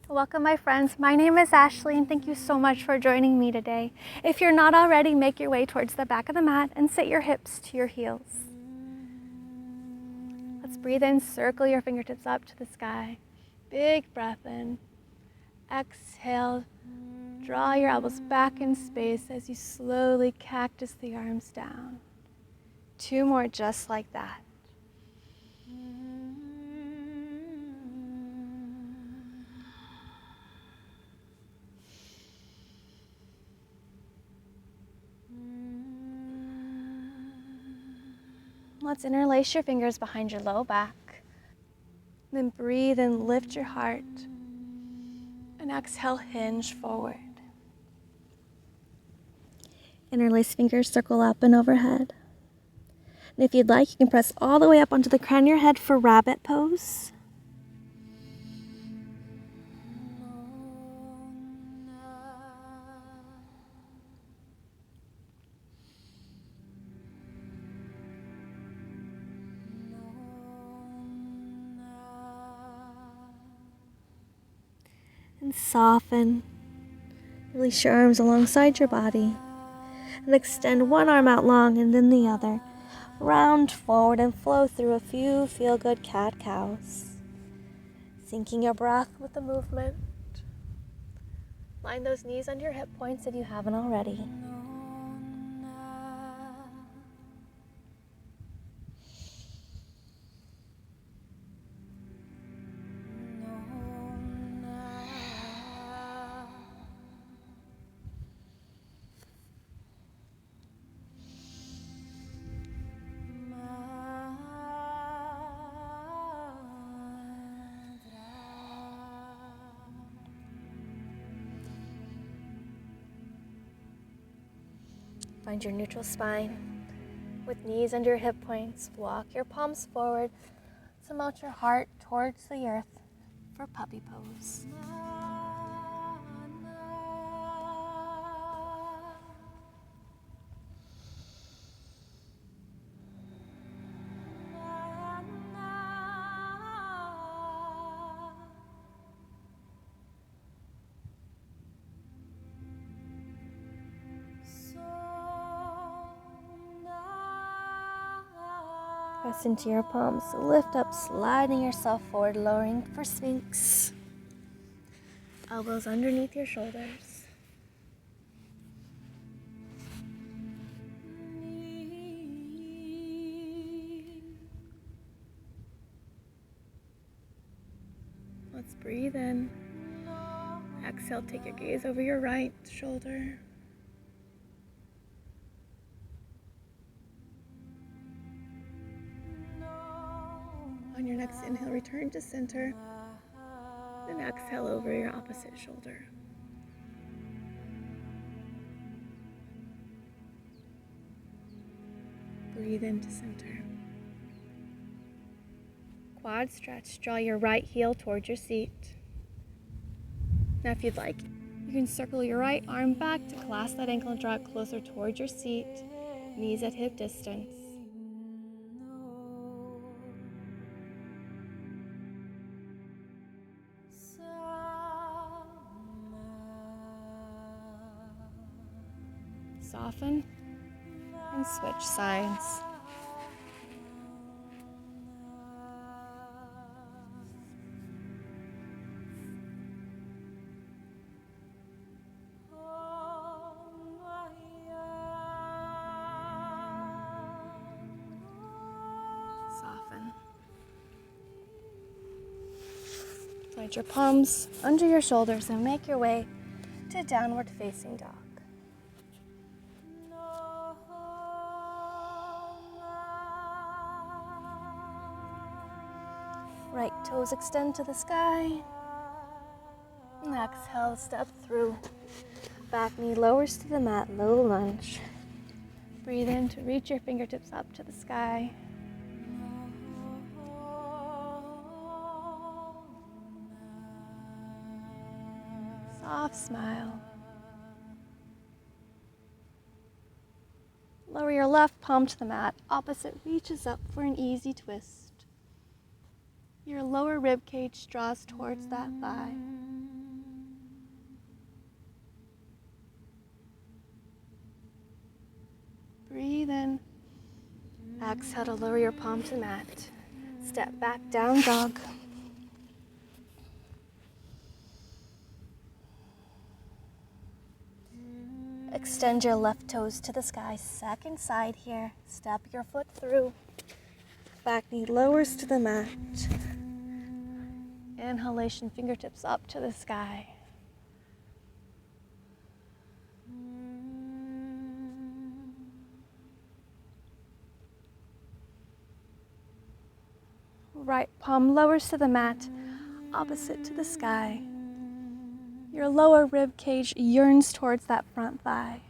Welcome, my friends. My name is Ashley, and thank you so much for joining me today. If you're not already, make your way towards the back of the mat and sit your hips to your heels. Let's breathe in, circle your fingertips up to the sky. Big breath in. Exhale, draw your elbows back in space as you slowly cactus the arms down. 2 more just like that. Let's interlace your fingers behind your low back. Then breathe and lift your heart. And exhale, hinge forward. Interlace fingers, circle up and overhead. And if you'd like, you can press all the way up onto the crown of your head for rabbit pose. And soften. Release your arms alongside your body. And extend one arm out long and then the other. Round forward and flow through a few feel-good cat-cows. Syncing your breath with the movement. Line those knees under your hip points if you haven't already. Find your neutral spine with knees under your hip points. Walk your palms forward to melt your heart towards the earth for puppy pose. Press into your palms, lift up, sliding yourself forward, lowering for Sphinx. Elbows underneath your shoulders. Let's breathe in. Exhale, take your gaze over your right shoulder. On your next inhale, return to center. Then exhale over your opposite shoulder. Breathe into center. Quad stretch. Draw your right heel towards your seat. Now if you'd like, you can circle your right arm back to clasp that ankle and draw it closer towards your seat. Knees at hip distance. Soften and switch sides. Soften. Slide your palms under your shoulders and make your way to downward facing dog. Right toes extend to the sky. And exhale, step through. Back knee lowers to the mat, low lunge. Breathe in to reach your fingertips up to the sky. soft smile. Lower your left palm to the mat. Opposite reaches up for an easy twist. Your lower rib cage draws towards that thigh. Breathe in. Exhale to lower your palm to the mat. Step back, down dog. Extend your left toes to the sky. Second side here. Step your foot through. Back knee lowers to the mat. Inhalation, fingertips up to the sky. Right palm lowers to the mat, opposite to the sky. Your lower rib cage yearns towards that front thigh.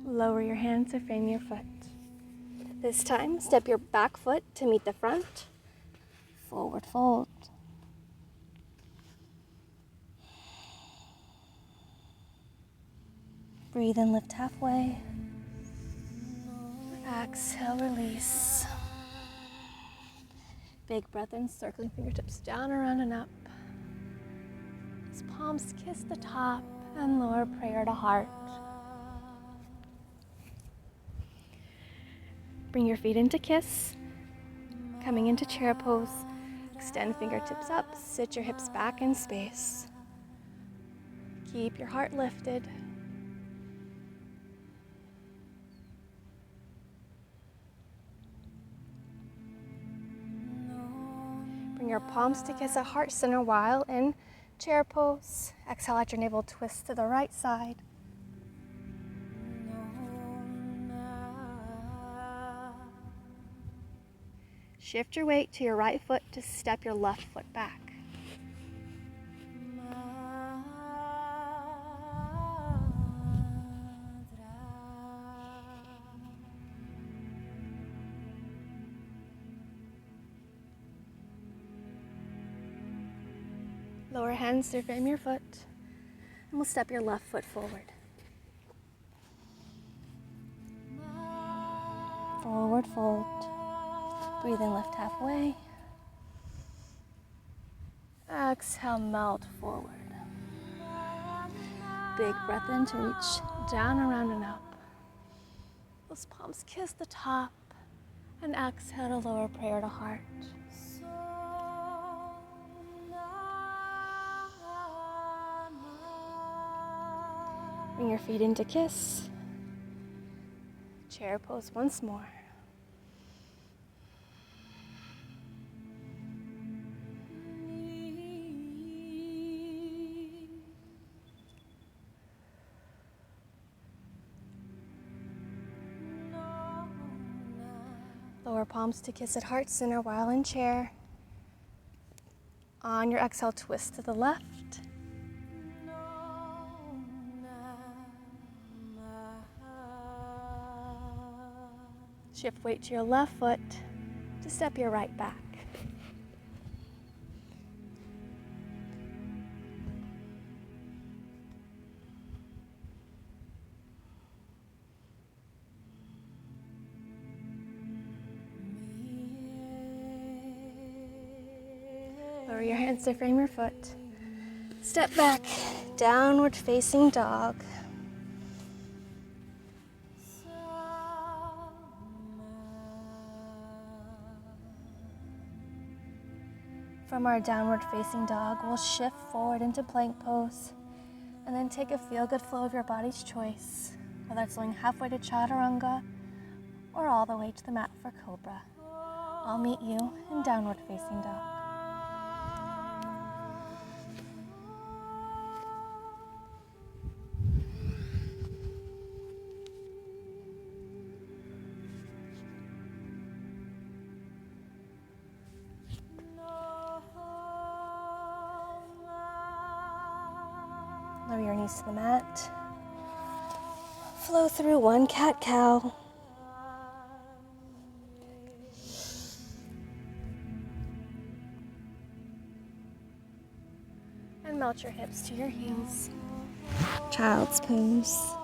Lower your hands to frame your foot. This time, step your back foot to meet the front. Forward fold. Breathe in, lift halfway. Exhale, release. Big breath in, circling fingertips down, around, and up. As palms kiss the top and lower prayer to heart. Bring your feet into kiss. Coming into chair pose. Extend fingertips up, sit your hips back in space. Keep your heart lifted. Bring your palms to kiss at heart center while in chair pose. Exhale, let your navel twist to the right side. Shift your weight to your right foot to step your left foot back. Lower hands to frame your foot, and we'll step your left foot forward. Forward fold. Breathe in, lift halfway. Exhale, melt forward. Big breath in to reach down, around, and up. Those palms kiss the top, and exhale to lower prayer to heart. Bring your feet into kiss. Chair pose once more. Lower palms to kiss at heart center while in chair. On your exhale, twist to the left. Shift weight to your left foot to step your right back. Lower your hands to frame your foot. Step back, downward facing dog. From our downward facing dog, we'll shift forward into plank pose and then take a feel-good flow of your body's choice, whether it's going halfway to chaturanga or all the way to the mat for cobra. I'll meet you in downward facing dog. Lower your knees to the mat. Flow through one cat-cow. And melt your hips to your heels. Child's pose.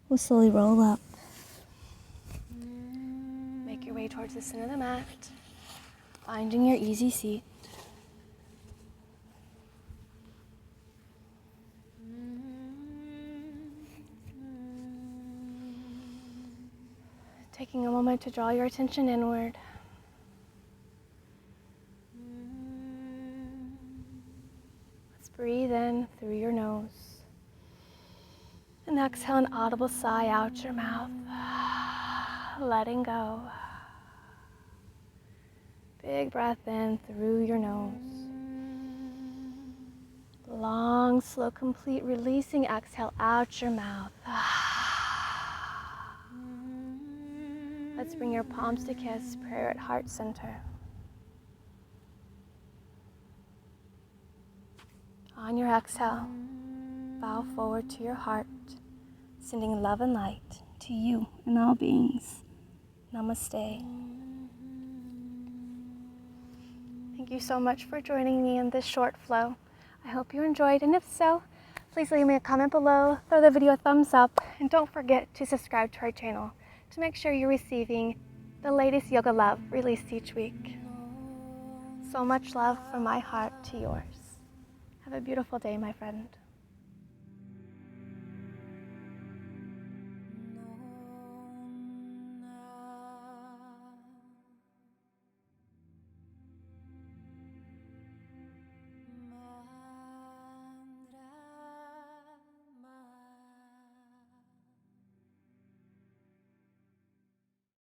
We'll slowly roll up. Make your way towards the center of the mat, finding your easy seat. Taking a moment to draw your attention inward. Let's breathe in through your nose. And exhale an audible sigh out your mouth. Letting go. Big breath in through your nose. Long, slow, complete releasing exhale out your mouth. Let's bring your palms to kiss, prayer at heart center. On your exhale, bow forward to your heart, sending love and light to you and all beings. Namaste. Thank you so much for joining me in this short flow. I hope you enjoyed, and if so, please leave me a comment below, throw the video a thumbs up, and don't forget to subscribe to our channel to make sure you're receiving the latest yoga love released each week. So much love from my heart to yours. Have a beautiful day, my friend.